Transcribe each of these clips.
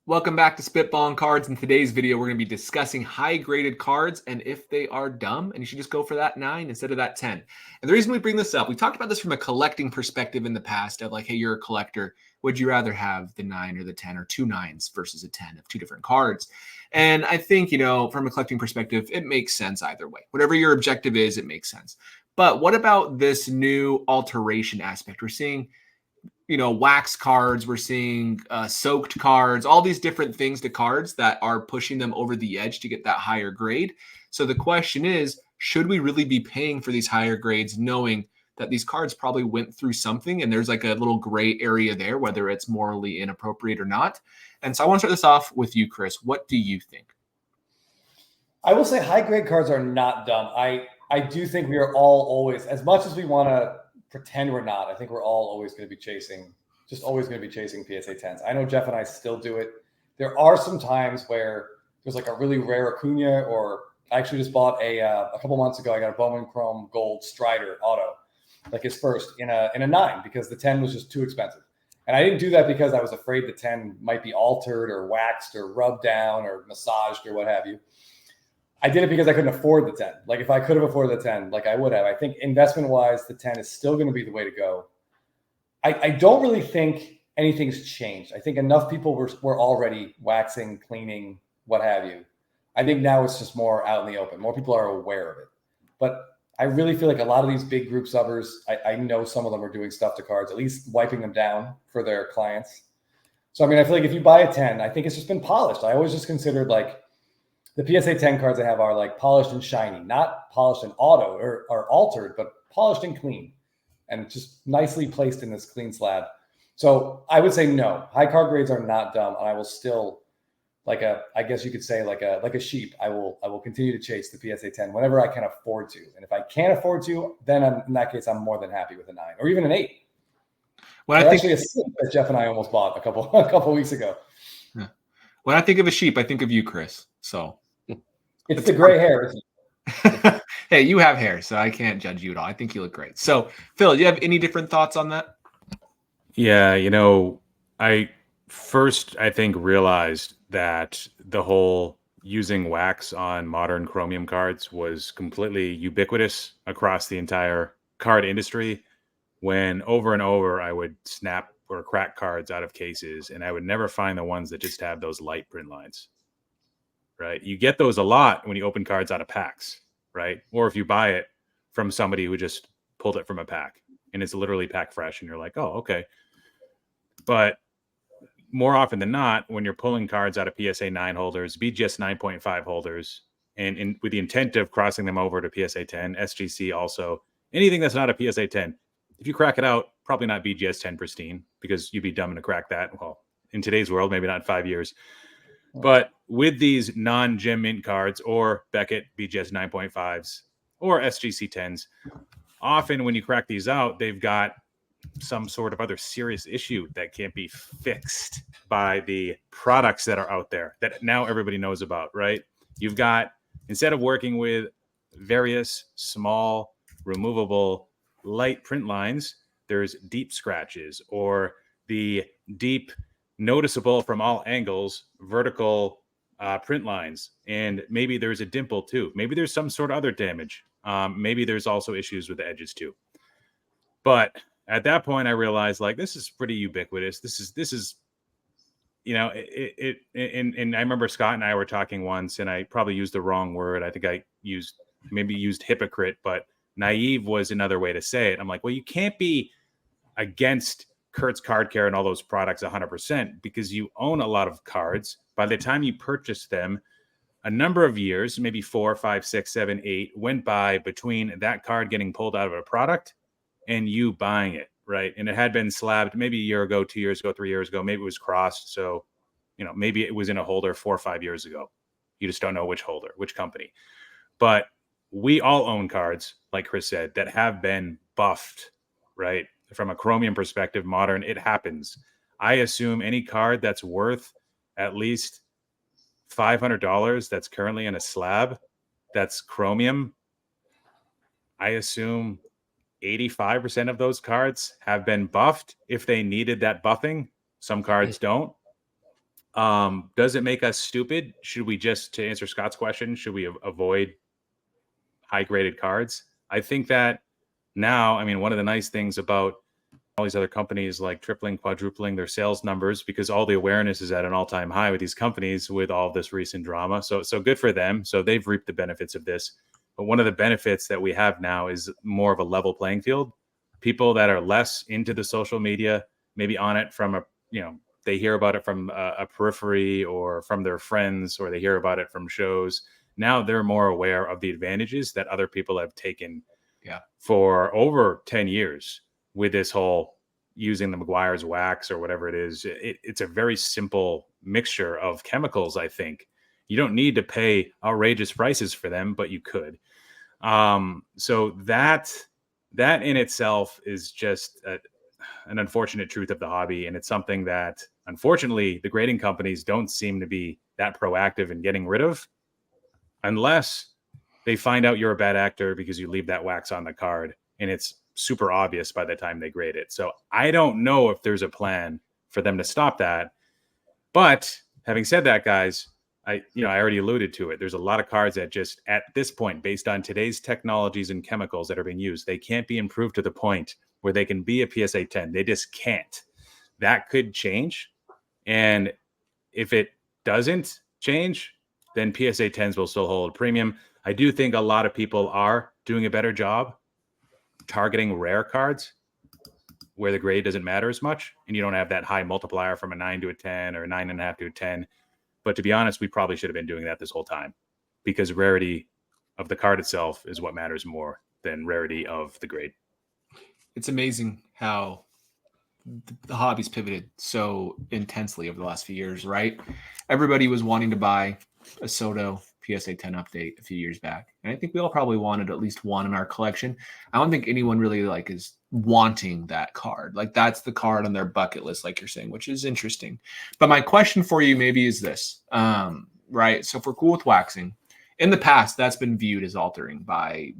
Welcome back to Spitballin Cards. In today's video, we're going to be discussing high-graded cards and if they are dumb, and you should just go for that 9 instead of that 10. And the reason we bring this up, we talked about this from a collecting perspective in the past of like, hey, you're a collector. Would you rather have the 9 or the 10 or two 9s versus a 10 of two different cards? And I think, from a collecting perspective, it makes sense either way. Whatever your objective is, it makes sense. But what about this new alteration aspect? We're seeing wax cards, we're seeing soaked cards, all these different things to cards that are pushing them over the edge to get that higher grade. So the question is, should we really be paying for these higher grades knowing that these cards probably went through something and there's like a little gray area there, whether it's morally inappropriate or not? And so I want to start this off with you, Chris. What do you think? I will say high grade cards are not dumb. I do think we are all always, as much as we want to pretend we're not, I think we're all always going to be chasing PSA 10s. I know Jeff and I still do it. There are some times where there's like a really rare Acuna, or I actually just bought a couple months ago, I got a Bowman Chrome Gold Strider auto, like his first in a 9, because the 10 was just too expensive. And I didn't do that because I was afraid the 10 might be altered or waxed or rubbed down or massaged or what have you. I did it because I couldn't afford the 10. Like if I could have afforded the 10, like I would have. I think investment wise, the 10 is still going to be the way to go. I don't really think anything's changed. I think enough people were already waxing, cleaning, what have you. I think now it's just more out in the open. More people are aware of it. But I really feel like a lot of these big group subbers, I know some of them are doing stuff to cards, at least wiping them down for their clients. So, I mean, I feel like if you buy a 10, I think it's just been polished. I always just considered like, the PSA 10 cards I have are like polished and shiny, not polished and auto or altered, but polished and clean and just nicely placed in this clean slab. So I would say no, high card grades are not dumb. And I will still I guess you could say like a sheep. I will continue to chase the PSA 10 whenever I can afford to. And if I can't afford to, then in that case, I'm more than happy with a 9 or even an 8. Well, actually a 6 that Jeff and I almost bought a couple weeks ago. Yeah. When I think of a sheep, I think of you, Chris. So it's the gray hair, isn't it? Hey, you have hair, so I can't judge you at all. I think you look great. So, Phil, do you have any different thoughts on that? Yeah, I think realized that the whole using wax on modern Chromium cards was completely ubiquitous across the entire card industry, when over and over I would snap or crack cards out of cases and I would never find the ones that just have those light print lines. Right? You get those a lot when you open cards out of packs, right? Or if you buy it from somebody who just pulled it from a pack and it's literally pack fresh and you're like, oh, okay. But more often than not, when you're pulling cards out of PSA 9 holders, BGS 9.5 holders, and with the intent of crossing them over to PSA 10, SGC also, anything that's not a PSA 10, if you crack it out, probably not BGS 10 pristine, because you'd be dumb to crack that. Well, in today's world, maybe not in 5 years. But with these non-gem mint cards or Beckett BGS 9.5s or SGC 10s, often when you crack these out, they've got some sort of other serious issue that can't be fixed by the products that are out there that now everybody knows about, right? You've got, instead of working with various small, removable, light print lines, there's deep scratches or the deep, noticeable from all angles, vertical print lines. And maybe there's a dimple too. Maybe there's some sort of other damage. Maybe there's also issues with the edges too. But at that point, I realized like, this is pretty ubiquitous. This is, and I remember Scott and I were talking once and I probably used the wrong word. I think I used hypocrite, but naive was another way to say it. I'm like, well, you can't be against Kurt's Card Care and all those products 100% because you own a lot of cards. By the time you purchase them, a number of years, maybe 4, 5, 6, 7, 8 went by between that card getting pulled out of a product and you buying it, right? And it had been slabbed maybe a year ago, 2 years ago, 3 years ago. Maybe it was crossed. So, maybe it was in a holder 4 or 5 years ago. You just don't know which holder, which company. But we all own cards, like Chris said, that have been buffed, right? From a Chromium perspective, modern, it happens. I assume any card that's worth at least $500 that's currently in a slab, that's Chromium, I assume 85% of those cards have been buffed if they needed that buffing. Some cards don't. Does it make us stupid? Should we just, to answer Scott's question, should we avoid high graded cards? I think that now, I mean, one of the nice things about all these other companies like tripling, quadrupling their sales numbers, because all the awareness is at an all-time high with these companies with all this recent drama. So good for them. So they've reaped the benefits of this. But one of the benefits that we have now is more of a level playing field. People that are less into the social media, maybe on it from they hear about it from a periphery or from their friends, or they hear about it from shows. Now they're more aware of the advantages that other people have taken for over 10 years with this whole using the McGuire's wax or whatever it is. It's a very simple mixture of chemicals, I think. You don't need to pay outrageous prices for them, but you could. So that in itself is just an unfortunate truth of the hobby. And it's something that, unfortunately, the grading companies don't seem to be that proactive in getting rid of, unless they find out you're a bad actor because you leave that wax on the card and it's super obvious by the time they grade it. So I don't know if there's a plan for them to stop that. But having said that, guys, I already alluded to it. There's a lot of cards that just at this point, based on today's technologies and chemicals that are being used, they can't be improved to the point where they can be a PSA 10. They just can't. That could change. And if it doesn't change, then PSA 10s will still hold premium. I do think a lot of people are doing a better job targeting rare cards where the grade doesn't matter as much and you don't have that high multiplier from a 9 to a 10 or a 9.5 to a 10. But to be honest, we probably should have been doing that this whole time, because rarity of the card itself is what matters more than rarity of the grade. It's amazing how the hobby's pivoted so intensely over the last few years, right? Everybody was wanting to buy a Soto PSA 10 update a few years back. And I think we all probably wanted at least one in our collection. I don't think anyone really is wanting that card. That's the card on their bucket list, like you're saying, which is interesting. But my question for you maybe is this, right? So if we're cool with waxing, in the past, that's been viewed as altering by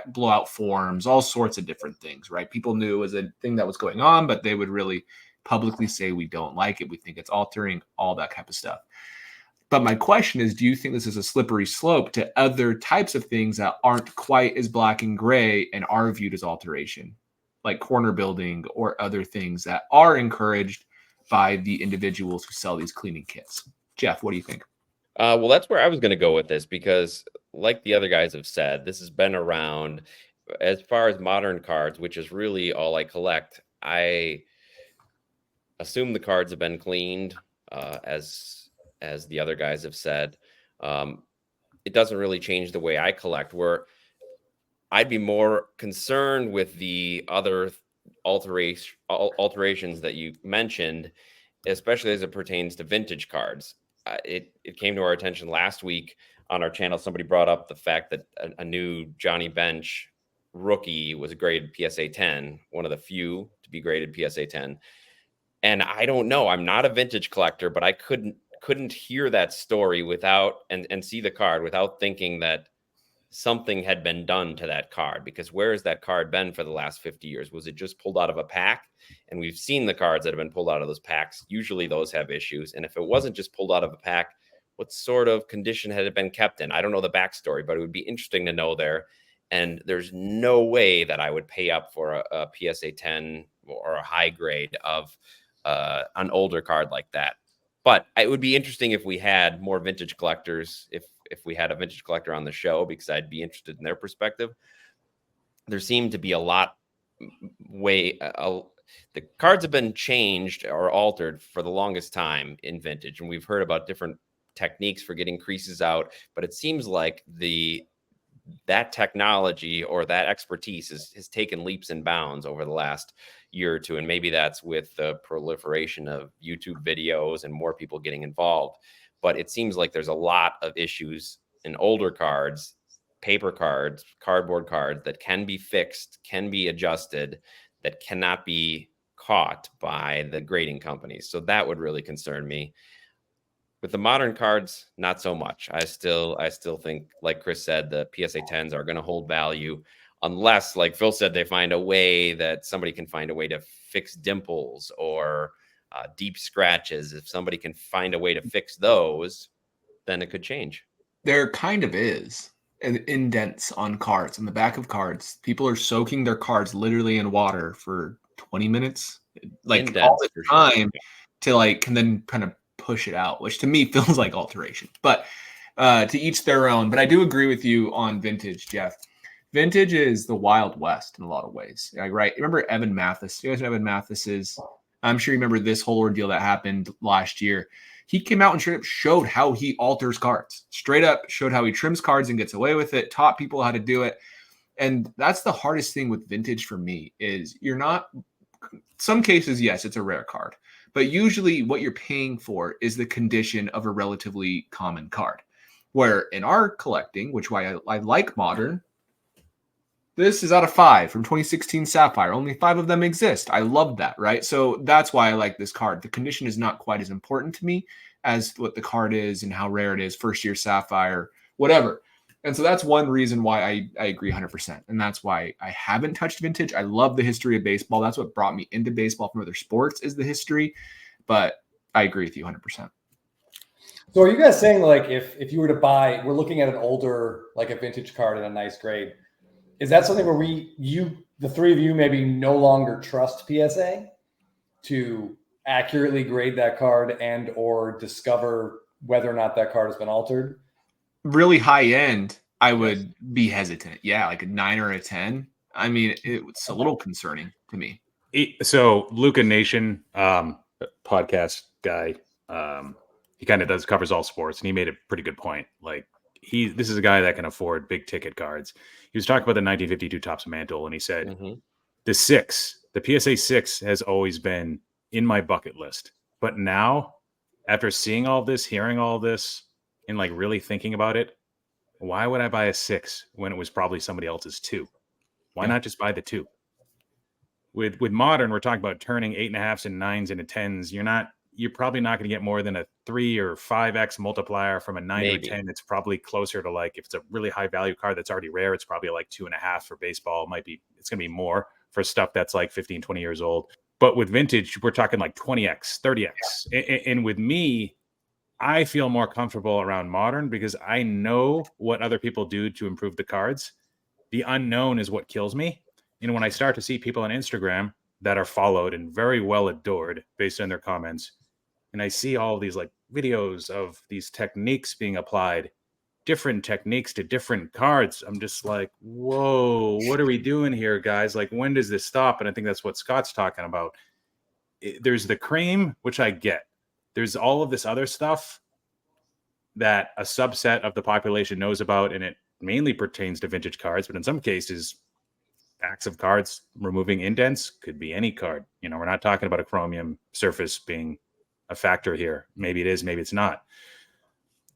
blowout forms, all sorts of different things, right? People knew it was a thing that was going on, but they would really publicly say, we don't like it. We think it's altering, all that type of stuff. But my question is, do you think this is a slippery slope to other types of things that aren't quite as black and gray and are viewed as alteration, like corner building or other things that are encouraged by the individuals who sell these cleaning kits? Jeff, what do you think? Well, that's where I was going to go with this, because like the other guys have said, this has been around as far as modern cards, which is really all I collect. I assume the cards have been cleaned, as the other guys have said. It doesn't really change the way I collect, where I'd be more concerned with the other alterations that you mentioned, especially as it pertains to vintage cards. It came to our attention last week on our channel. Somebody brought up the fact that a new Johnny Bench rookie was graded PSA 10, one of the few to be graded PSA 10. And I don't know, I'm not a vintage collector, but I couldn't hear that story without and see the card without thinking that something had been done to that card. Because where has that card been for the last 50 years? Was it just pulled out of a pack? And we've seen the cards that have been pulled out of those packs. Usually those have issues. And if it wasn't just pulled out of a pack, what sort of condition had it been kept in? I don't know the backstory, but it would be interesting to know there. And there's no way that I would pay up for a PSA 10 or a high grade of an older card like that. But it would be interesting if we had more vintage collectors, if we had a vintage collector on the show, because I'd be interested in their perspective. There seemed to be a lot the cards have been changed or altered for the longest time in vintage. And we've heard about different techniques for getting creases out, but it seems like that technology or that expertise has taken leaps and bounds over the last year or two. And maybe that's with the proliferation of YouTube videos and more people getting involved. But it seems like there's a lot of issues in older cards, paper cards, cardboard cards that can be fixed, can be adjusted, that cannot be caught by the grading companies. So that would really concern me. With the modern cards, not so much. I still think, like Chris said, the PSA 10s are going to hold value unless, like Phil said, they find a way that somebody can find a way to fix dimples or deep scratches. If somebody can find a way to fix those, then it could change. There kind of is an indents on cards, on the back of cards. People are soaking their cards literally in water for 20 minutes, like Indents, all the for sure. time, to like, and then kind of push it out, which to me feels like alteration. But to each their own. But I do agree with you on vintage, Jeff. Vintage is the Wild West in a lot of ways. Like, right? Remember Evan Mathis? You guys know Evan Mathis is? I'm sure you remember this whole ordeal that happened last year. He came out and straight up showed how he alters cards. Straight up showed how he trims cards and gets away with it, taught people how to do it. And that's the hardest thing with vintage for me is you're not, some cases, yes, it's a rare card. But usually what you're paying for is the condition of a relatively common card. Where in our collecting, which why I like modern, this is out of 5 from 2016 Sapphire. Only 5 of them exist. I love that, right? So that's why I like this card. The condition is not quite as important to me as what the card is and how rare it is, first year Sapphire, whatever. And so that's one reason why I agree 100%. And that's why I haven't touched vintage. I love the history of baseball. That's what brought me into baseball from other sports is the history. But I agree with you 100%. So are you guys saying like if you were to buy, we're looking at an older, like a vintage card in a nice grade, is that something where the three of you maybe no longer trust PSA to accurately grade that card and or discover whether or not that card has been altered? Really high end, I would be hesitant. Yeah, like a 9 or a 10. I mean, it's a little concerning to me. So Luca Nation, podcast guy, he kind of covers all sports, and he made a pretty good point. Like this is a guy that can afford big ticket cards. He was talking about the 1952 Topps Mantle, and he said the PSA 6 has always been in my bucket list. But now, after seeing all this, hearing all this, and like really thinking about it, why would I buy a 6 when it was probably somebody else's 2? Why not just buy the 2? With modern, we're talking about turning 8.5s and 9s into 10s. You're probably not going to get more than a 3 or 5x multiplier from a 9 to a 10. It's probably closer to like, if it's a really high value card that's already rare, it's probably like 2.5 for baseball. It's going to be more for stuff that's like 15, 20 years old. But with vintage, we're talking like 20x, 30x. And with me, I feel more comfortable around modern because I know what other people do to improve the cards. The unknown is what kills me. And when I start to see people on Instagram that are followed and very well adored based on their comments, and I see all these like videos of these techniques being applied, different techniques to different cards, I'm just like, whoa, what are we doing here, guys? Like, when does this stop? And I think that's what Scott's talking about. There's the cream, which I get. There's all of this other stuff that a subset of the population knows about, and it mainly pertains to vintage cards, but in some cases, backs of cards removing indents could be any card. We're not talking about a chromium surface being a factor here. Maybe it is, maybe it's not.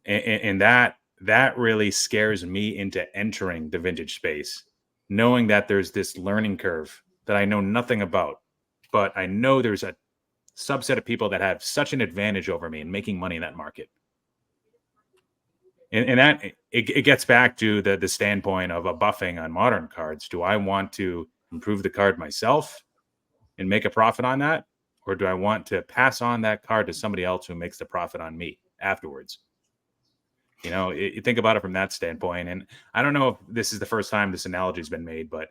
And that really scares me into entering the vintage space, knowing that there's this learning curve that I know nothing about, but I know there's a subset of people that have such an advantage over me in making money in that market. And that it gets back to the standpoint of a buffing on modern cards. Do I want to improve the card myself and make a profit on that? Or do I want to pass on that card to somebody else who makes the profit on me afterwards? You think about it from that standpoint. And I don't know if this is the first time this analogy has been made, but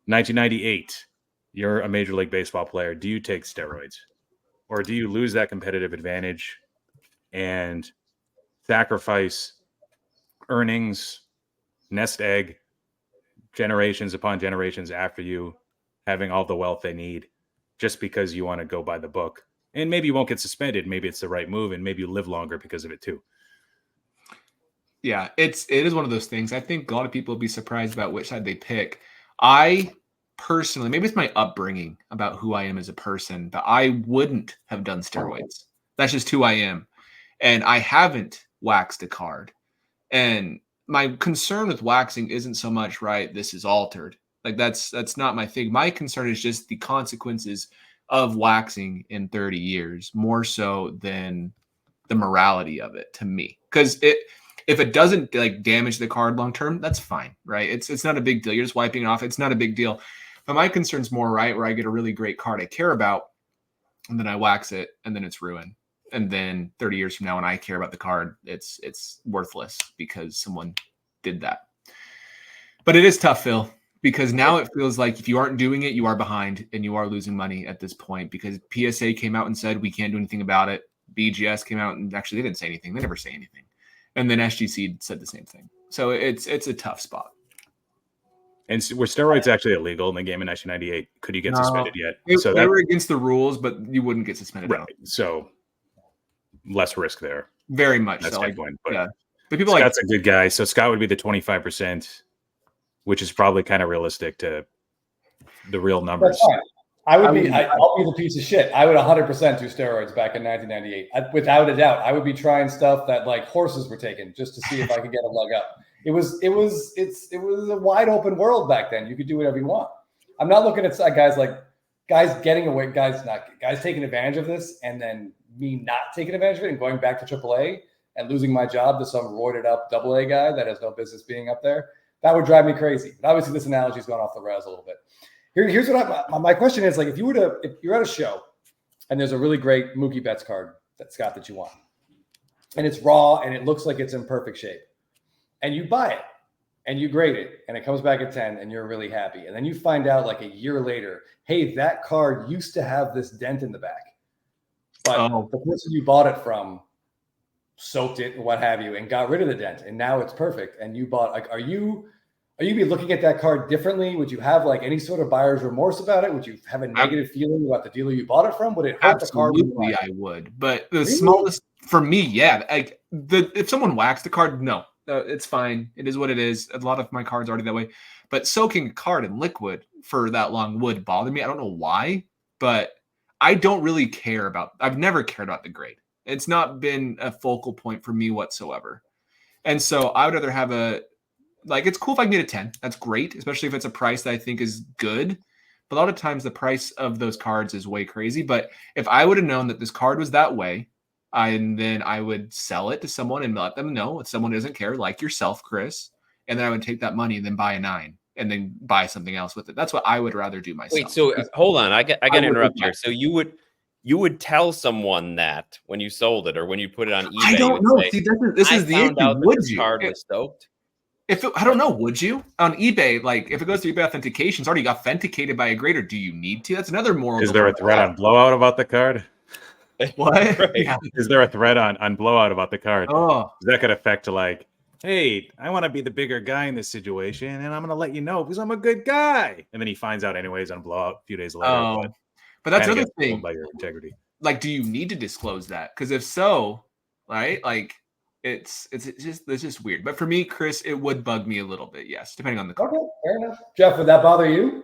1998, you're a Major League Baseball player. Do you take steroids? Or do you lose that competitive advantage and sacrifice earnings, nest egg, generations upon generations after you, having all the wealth they need, just because you want to go by the book? And maybe you won't get suspended. Maybe it's the right move, and maybe you live longer because of it too. Yeah, it is one of those things. I think a lot of people will be surprised about which side they pick. I personally, maybe it's my upbringing about who I am as a person, but I wouldn't have done steroids. That's just who I am. And I haven't waxed a card. And my concern with waxing isn't so much, right, this is altered. Like that's not my thing. My concern is just the consequences of waxing in 30 years, more so than the morality of it to me. Because if it doesn't like damage the card long term, that's fine, right? It's not a big deal. You're just wiping it off. It's not a big deal. But my concern's more, right, where I get a really great card I care about, and then I wax it, and then it's ruined. And then 30 years from now, when I care about the card, it's worthless because someone did that. But it is tough, Phil, because now it feels like if you aren't doing it, you are behind and you are losing money at this point, because PSA came out and said we can't do anything about it. BGS came out and actually they didn't say anything. They never say anything. And then SGC said the same thing. So it's a tough spot. And were steroids actually illegal in the game in 1998? Could you get suspended yet? They were against the rules, but you wouldn't get suspended. Right. Out. So less risk there. Very much. That's so. my point. But, yeah. But people Scott's a good guy. So Scott would be the 25%, which is probably kind of realistic to the real numbers. I'll be the piece of shit. I would 100% do steroids back in 1998. Without a doubt. I would be trying stuff that like horses were taking just to see if I could get a leg up. It was a wide open world back then. You could do whatever you want. I'm not looking at guys getting away, guys taking advantage of this, and then me not taking advantage of it and going back to AAA and losing my job to some roided up AA guy that has no business being up there. That would drive me crazy. But obviously, this analogy is going off the rails a little bit. Here's what my question is: like, if you're at a show and there's a really great Mookie Betts card that you want, and it's raw and it looks like it's in perfect shape, and you buy it and you grade it and it comes back at 10 and you're really happy, and then you find out like a year later, hey, that card used to have this dent in the back, but the person you bought it from soaked it and what have you and got rid of the dent, and now it's perfect. And you bought, like, are you be looking at that card differently? Would you have like any sort of buyer's remorse about it? Would you have a negative feeling about the dealer you bought it from? Would it hurt the card? Absolutely, I would. But the smallest for me, yeah. Like if someone waxed the card, no, it's fine. It is what it is. A lot of my cards are already that way. But soaking a card in liquid for that long would bother me. I don't know why, but I don't really care about. I've never cared about the grade. It's not been a focal point for me whatsoever. And so I would rather have it's cool if I can get a 10. That's great, especially if it's a price that I think is good. But a lot of times the price of those cards is way crazy. But if I would have known that this card was that way, and then I would sell it to someone and let them know if someone doesn't care, like yourself, Chris, and then I would take that money and then buy a 9 and then buy something else with it. That's what I would rather do myself. Wait, so hold on. I got to interrupt here. So you would tell someone that when you sold it or when you put it on eBay? I don't know. See, this is the issue. Would you? Card was soaked? I don't know, would you? On eBay, like if it goes through eBay authentication, it's already authenticated by a grader. Do you need to? That's another moral. Is there a thread on blowout about the card? What? Right. Yeah. Is there a thread on blowout about the card? Oh, That could affect to like, hey, I want to be the bigger guy in this situation, and I'm going to let you know because I'm a good guy. And then he finds out anyways on blowout a few days later. Oh. But that's another thing. By your integrity. Like, do you need to disclose that? Because if so, right, like it's just weird. But for me, Chris, it would bug me a little bit. Yes, depending on the card. Okay, fair enough. Jeff, would that bother you?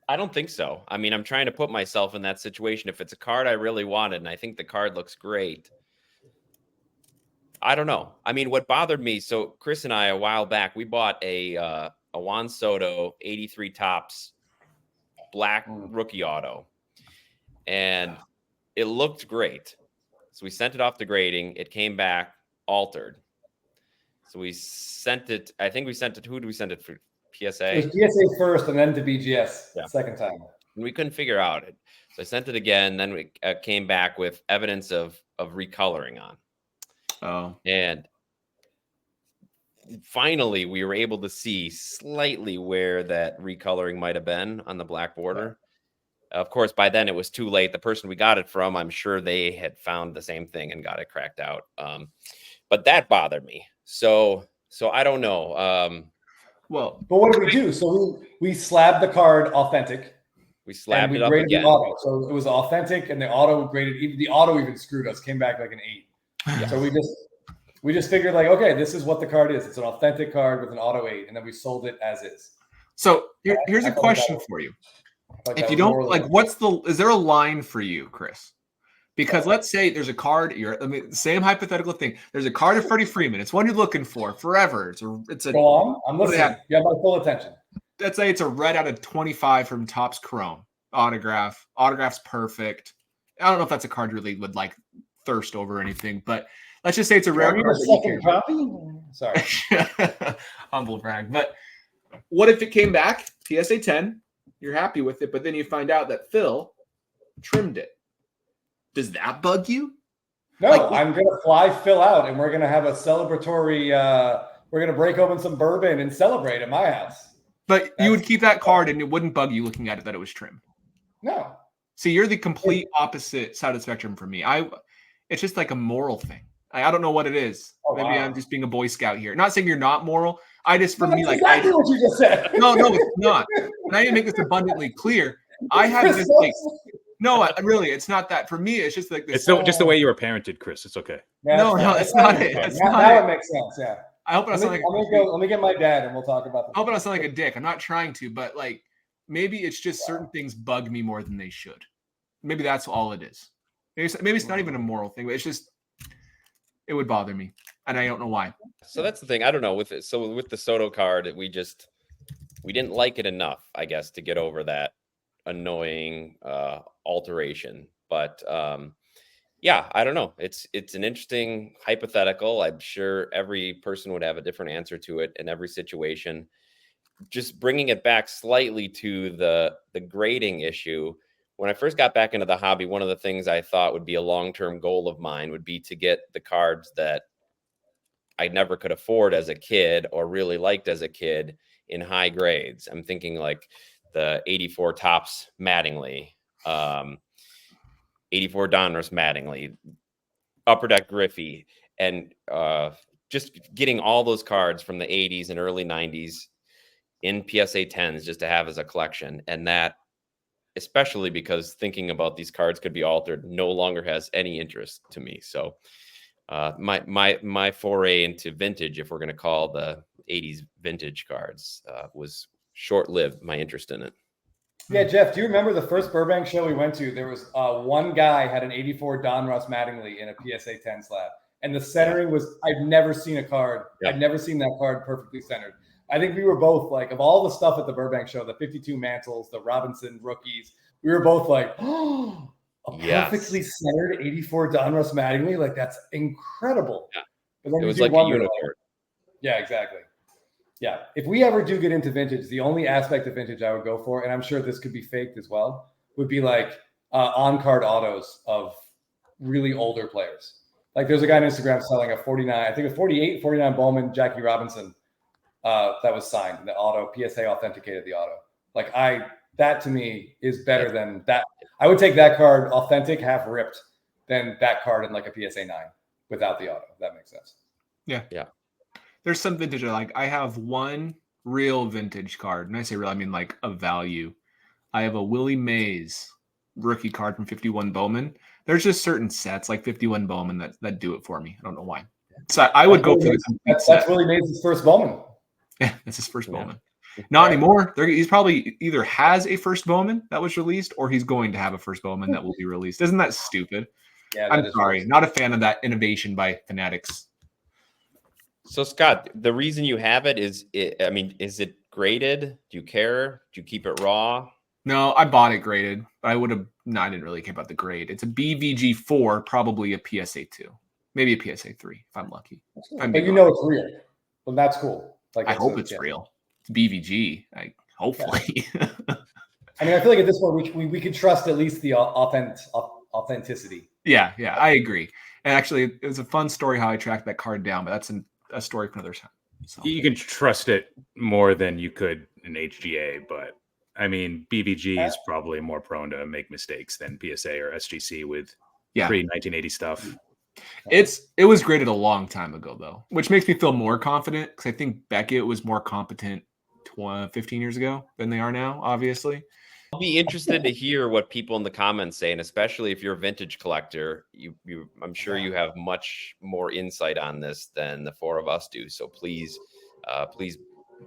I don't think so. I mean, I'm trying to put myself in that situation. If it's a card I really wanted and I think the card looks great, I don't know. I mean, what bothered me, so Chris and I a while back, we bought a Juan Soto 83 Topps black rookie auto, and it looked great. So we sent it off to grading. It came back altered. So we sent it. I think we sent it. Who did we send it for? PSA. It was PSA first and then to BGS second time. And we couldn't figure out it. So I sent it again. Then we came back with evidence of recoloring on. Oh. And finally, we were able to see slightly where that recoloring might have been on the black border. Of course, by then it was too late. The person we got it from, I'm sure they had found the same thing and got it cracked out. But that bothered me. So I don't know. Well, but what did we do? So we slabbed the card authentic. We slabbed it up graded again. The auto. So it was authentic, and the auto graded. The auto even screwed us. Came back like an 8. Yeah. So we just figured like, okay, this is what the card is. It's an authentic card with an auto 8, and then we sold it as is. So here's a question for you. If you don't like, is there a line for you, Chris? Because let's say there's a card. Same hypothetical thing. There's a card of Freddie Freeman. It's one you're looking for forever. It's a. Go on. I'm listening. You have my full attention. Let's say it's a red out of 25 from Topps Chrome autograph. Autograph's perfect. I don't know if that's a card you really would like thirst over or anything, but let's just say it's a rare card. Sorry. Humble brag. But what if it came back PSA 10, you're happy with it, but then you find out that Phil trimmed it. Does that bug you? No, Like- I'm gonna fly Phil out, and we're gonna have a celebratory. We're gonna break open some bourbon and celebrate at my house. But you would keep that card, and it wouldn't bug you looking at it that it was trimmed. No, See, you're the complete opposite side of the spectrum for me. It's just like a moral thing. I don't know what it is. Oh, Maybe wow. I'm just being a Boy Scout here. Not saying you're not moral. For that's me, like exactly what you just said. no, it's not. And I need to make this abundantly clear. I have this like, no, really, it's not that. For me, it's just like this. It's just the way you were parented, Chris. It's okay. Yeah, No, it's not it. It's not now it. it makes sense. Yeah. I hope I don't sound like Let me get my dad, and we'll talk about I hope I don't sound like a dick. I'm not trying to, but like maybe it's just certain things bug me more than they should. Maybe that's all it is. Maybe it's not even a moral thing, but it's just it would bother me, and I don't know why. So that's the thing. I don't know with it. So with the Soto card, we didn't like it enough, I guess, to get over that annoying alteration. But yeah, I don't know. It's an interesting hypothetical. I'm sure every person would have a different answer to it in every situation. Just bringing it back slightly to the grading issue. When I first got back into the hobby, one of the things I thought would be a long-term goal of mine would be to get the cards that I never could afford as a kid or really liked as a kid in high grades. I'm thinking like the 84 Topps Mattingly, 84 Donruss Mattingly, Upper Deck Griffey, and just getting all those cards from the 80s and early 90s in PSA 10s just to have as a collection. And that, especially because thinking about these cards could be altered, no longer has any interest to me. So my foray into vintage, if we're going to call the 80s vintage cards, was short-lived, my interest in it. Yeah, Jeff, do you remember the first Burbank show we went to? There was one guy had an 84 Donruss Mattingly in a PSA 10 slab. And the centering was, I've never seen a card. Yeah. I've never seen that card perfectly centered. I think we were both like, of all the stuff at the Burbank show, the 52 Mantles, the Robinson rookies, we were both like, oh, a perfectly centered 84 Donruss Mattingly? Like, that's incredible. Yeah. But then It you was do like a wonder, unicorn. yeah, exactly. Yeah. If we ever do get into vintage, the only aspect of vintage I would go for, and I'm sure this could be faked as well, would be like on-card autos of really older players. Like there's a guy on Instagram selling a 49, I think a 48, 49 Bowman Jackie Robinson that was signed. The auto, PSA authenticated the auto. Like that to me is better than that. I would take that card authentic, half ripped, than that card in like a PSA 9 without the auto. If that makes sense. Yeah. Yeah. There's some vintage I like. I have one real vintage card. And I say real, I mean like of value. I have a Willie Mays rookie card from 51 Bowman. There's just certain sets like 51 Bowman that do it for me. I don't know why. So I would go for the complete set. That's Willie Mays' first Bowman. Yeah, that's his first Bowman. Not anymore. He's probably either has a first Bowman that was released or he's going to have a first Bowman that will be released. Isn't that stupid? Yeah, I'm sorry. Not a fan of that innovation by Fanatics. So Scott, the reason you have it is it graded? Do you care? Do you keep it raw? No, I bought it graded, but I didn't really care about the grade. It's a BVG 4, probably a PSA 2, maybe a PSA 3 if I'm lucky. But you know it's real. Well, that's cool. Like I hope it's real. It's BVG. Hopefully. Yeah. I mean, I feel like at this point we could trust at least the authenticity. Yeah, I agree. And actually, it was a fun story how I tracked that card down, but that's a story for another time. So. You can trust it more than you could in HGA, but I mean, BVG is probably more prone to make mistakes than PSA or SGC with pre-1980 stuff. It was graded a long time ago, though, which makes me feel more confident because I think Beckett was more competent 15 years ago than they are now, obviously. I'll be interested to hear what people in the comments say, and especially if you're a vintage collector, I'm sure you have much more insight on this than the four of us do. So please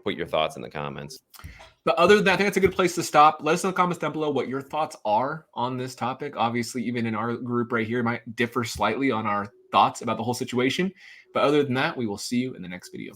put your thoughts in the comments. But other than that, I think that's a good place to stop. Let us know in the comments down below what your thoughts are on this topic. Obviously, even in our group right here, it might differ slightly on our thoughts about the whole situation. But other than that, we will see you in the next video.